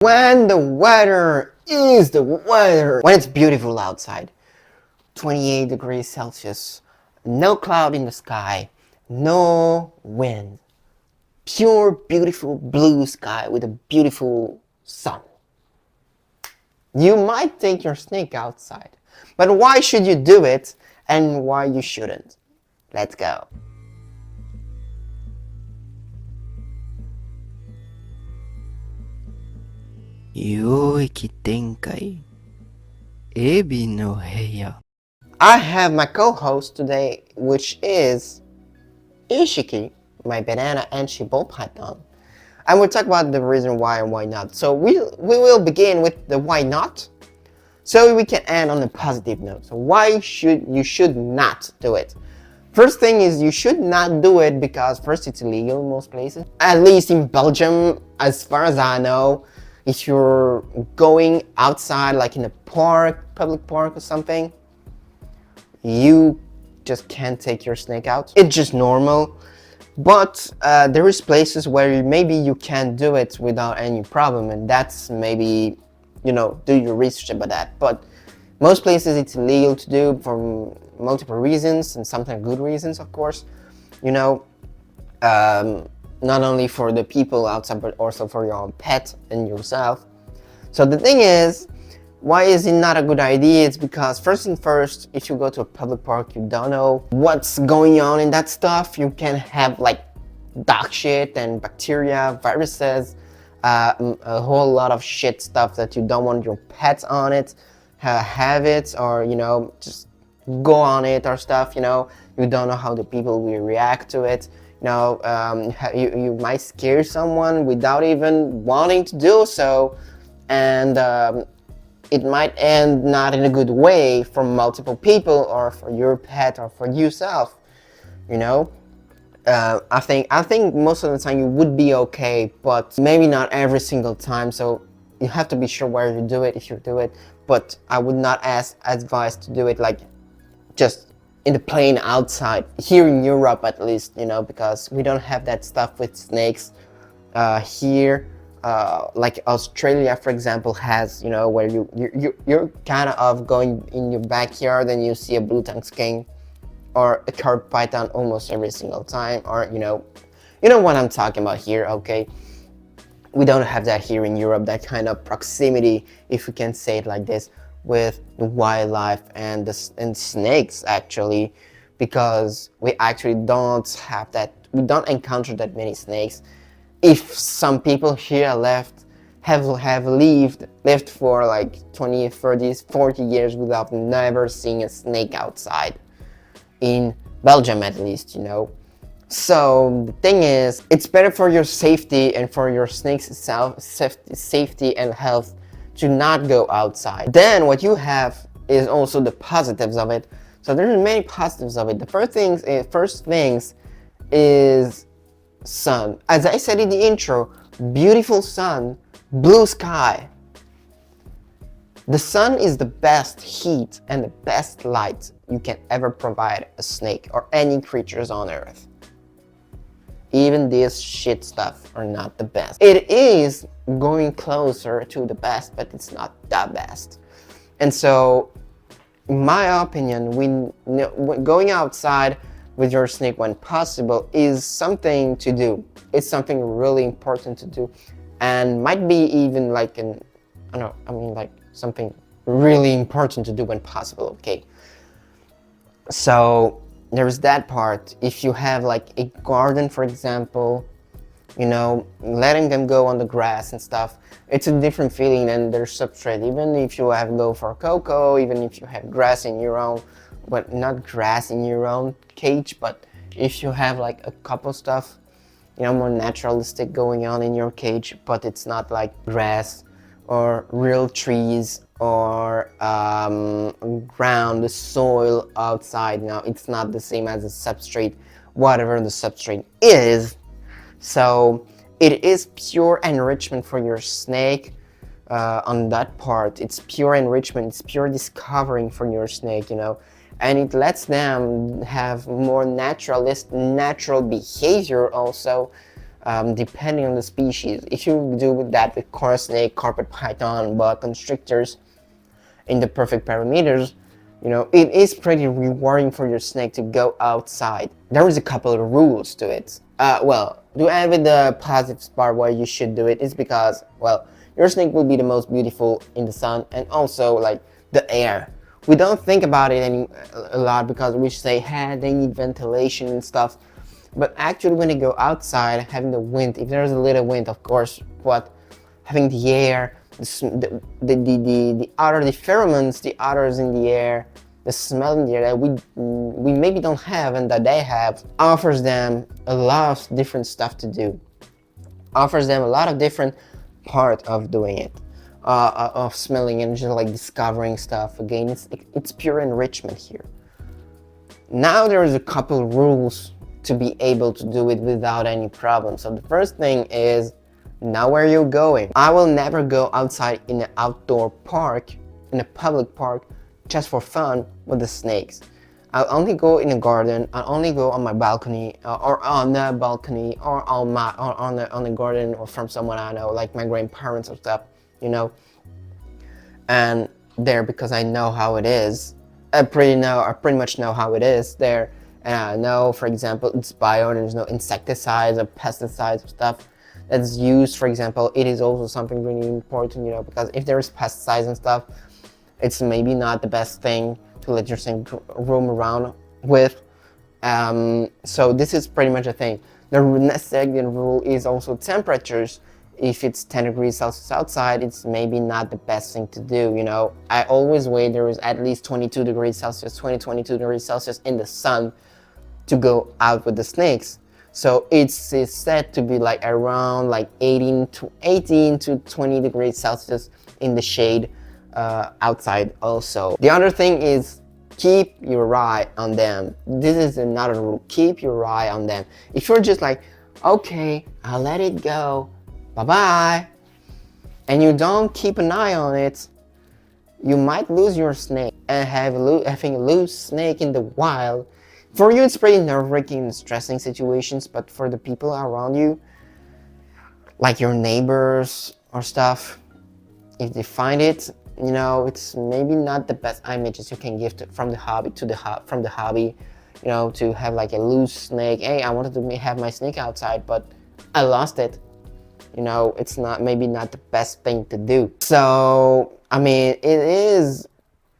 When the weather is the weather, when it's beautiful outside, 28 degrees Celsius, no cloud in the sky, no wind, pure beautiful blue sky with a beautiful sun. You might take your snake outside, but why should you do it and why you shouldn't? Let's go. I have my co-host today, which is Ishiki, my banana and she ball python. And we'll talk about the reason why and why not. So we will begin with the why not, so we can end on a positive note. So why should not do it? First thing is you should not do it because first it's illegal in most places. At least in Belgium, as far as I know, if you're going outside like in a park, public park or something, you just can't take your snake out. It's just normal. But there is places where maybe you can do it without any problem, and that's maybe, do your research about that. But most places it's illegal to do for multiple reasons, and sometimes good reasons, of course. Not only for the people outside, but also for your own pet and yourself. So the thing is, why is it not a good idea? It's because first and first, if you go to a public park, you don't know what's going on in that stuff. You can have like dog shit and bacteria, viruses, a whole lot of shit stuff that you don't want your pets on it, have it, or just go on it or stuff. You don't know how the people will react to it. You might scare someone without even wanting to do so, and it might end not in a good way for multiple people or for your pet or for yourself. I think most of the time you would be okay, but maybe not every single time. So you have to be sure where you do it if you do it. But I would not advise to do it like just in the plain outside here in Europe, at least, because we don't have that stuff with snakes here. Like Australia, for example, has where you're kind of going in your backyard and you see a blue tongue skink or a carpet python almost every single time, or you know what I'm talking about here. Okay, we don't have that here in Europe, that kind of proximity, if we can say it like this, with the wildlife and snakes, actually, because we actually don't have that. We don't encounter that many snakes. If some people here have lived for like 20, 30, 40 years without never seeing a snake outside, in Belgium at least, So the thing is, it's better for your safety and for your snake's safety and health to not go outside. Then what you have is also the positives of it. So there's many positives of it. The first things is sun. As I said in the intro, beautiful sun, blue sky. The sun is the best heat and the best light you can ever provide a snake or any creatures on earth. Even this shit stuff are not the best. It is going closer to the best, but it's not the best. And so, in my opinion, going outside with your snake when possible is something to do. It's something really important to do, and might be even like something really important to do when possible. Okay. So there's that part. If you have like a garden, for example, letting them go on the grass and stuff, it's a different feeling than their substrate. Even if you have go for cocoa, even if you have grass in your own, but not grass in your own cage, but if you have like a couple stuff, more naturalistic going on in your cage, but it's not like grass or real trees or ground, the soil outside. Now it's not the same as a substrate, whatever the substrate is. So it is pure enrichment for your snake. On that part, it's pure enrichment, it's pure discovering for your snake, and it lets them have more natural behavior also, depending on the species. If you do that with coral snake, carpet python, boa constrictors in the perfect parameters, it is pretty rewarding for your snake to go outside. There is a couple of rules to it. Well, to end with the positive part why you should do it is because, well, your snake will be the most beautiful in the sun, and also like the air. We don't think about it a lot because we say, hey, they need ventilation and stuff. But actually, when they go outside, having the wind, if there's a little wind, of course, but having the air, the pheromones, the others in the air, the smell in the air that we maybe don't have and that they have, offers them a lot of different stuff to do. Offers them a lot of different part of doing it, of smelling and just like discovering stuff. Again, it's pure enrichment here. Now there's a couple rules to be able to do it without any problem. So the first thing is, know where you're going. I will never go outside in an outdoor park, in a public park, just for fun with the snakes. I'll only go in a garden. I'll only go on my balcony, or on the balcony, or on the garden, or from someone I know, like my grandparents or stuff, And there, because I know how it is. I pretty much know how it is there. And I know, for example, it's bio and there's no insecticides or pesticides or stuff that's used. For example, it is also something really important, because if there's pesticides and stuff, it's maybe not the best thing to let your snake roam around with. So this is pretty much a thing. The second rule is also temperatures. If it's 10 degrees Celsius outside, it's maybe not the best thing to do, I always wait there is at least 22 degrees Celsius, 22 degrees Celsius in the sun to go out with the snakes. So it's said to be like around like 18 to 20 degrees Celsius in the shade outside also. The other thing is, keep your eye on them. This is another rule. Keep your eye on them. If you're just like, okay, I'll let it go, bye-bye, and you don't keep an eye on it, you might lose your snake. And having a loose snake in the wild, for you it's pretty nerve-wracking and stressing situations, but for the people around you, like your neighbors or stuff, if they find it, it's maybe not the best images you can give from the hobby, to have like a loose snake. Hey, I wanted to have my snake outside, but I lost it. It's maybe not the best thing to do. So, I mean, it is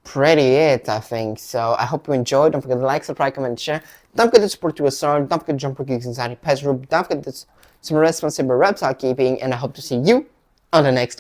pretty it, I think. So I hope you enjoyed. Don't forget to like, subscribe, comment, share. Don't forget to support your son. Don't forget to jump for geeks inside your pet group. Don't forget to some responsible reptile keeping, and I hope to see you on the next one.